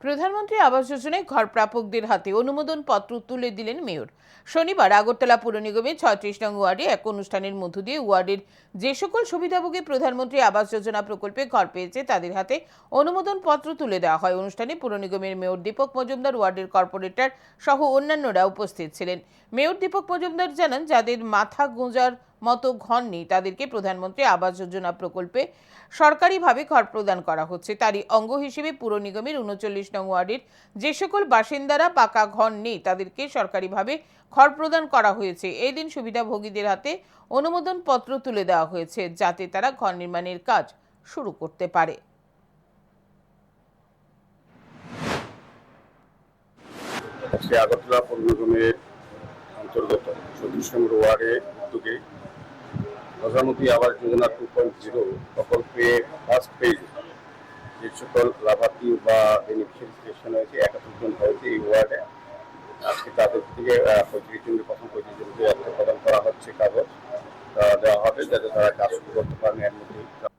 প্রধানমন্ত্রী আবাস যোজনায় ঘর প্রাপকদের হাতে অনুমোদন পত্র তুলে দিলেন মেয়র। শনিবার আগরতলা পুর নিগমের ৩৬ নং ওয়ার্ডে এক অনুষ্ঠানের মধ্য দিয়ে ওয়ার্ডের যে সকল সুবিধাভোগী প্রধানমন্ত্রী আবাস যোজনা প্রকল্পে ঘর পেয়েছে তাদের হাতে অনুমোদন পত্র তুলে দেওয়া হয়। অনুষ্ঠানে পুর নিগমের মেয়র দীপক মজুমদার, ওয়ার্ডের কর্পোরেটর সহ অন্যান্যরা উপস্থিত ছিলেন। মেয়র দীপক মজুমদার জানান, যাদের মাথা গোঁজার মতো ঘর নেই তাদেরকে প্রধানমন্ত্রী আবাস যোজনা প্রকল্পে সরকারিভাবে ঘর প্রদান করা হচ্ছে। তারই অঙ্গ হিসেবে পুর নিগমের ৩৯ নং ওয়ার্ডের যে সকল বাসিন্দারা পাকা ঘর নেই তাদেরকে সরকারিভাবে ঘর প্রদান করা হয়েছে। এই দিন সুবিধাভোগীদের হাতে অনুমোদন পত্র তুলে দেওয়া হয়েছে যাতে তারা ঘর নির্মাণের কাজ শুরু করতে পারে। আগরতলা পৌর নিগমের অন্তর্গত ৩৬ নম্বর ওয়ার্ডের উদ্যোগে প্রধানমন্ত্রী আবাস যোজনা 2.0 প্রকল্পে ফার্স্ট ফেজ যে সকল লাভার্থী বা বেনিফিশিয়ারি হয়েছে ৭১ জন হয়েছে এই ওয়ার্ডে। আজকে তাদের থেকে ৩৫ জনের প্রথম ৩৫ জনকে একটা প্রদান করা হচ্ছে, কাগজ দেওয়া হবে যাতে তারা কাজ শুরু করতে পারেন এর মধ্যে।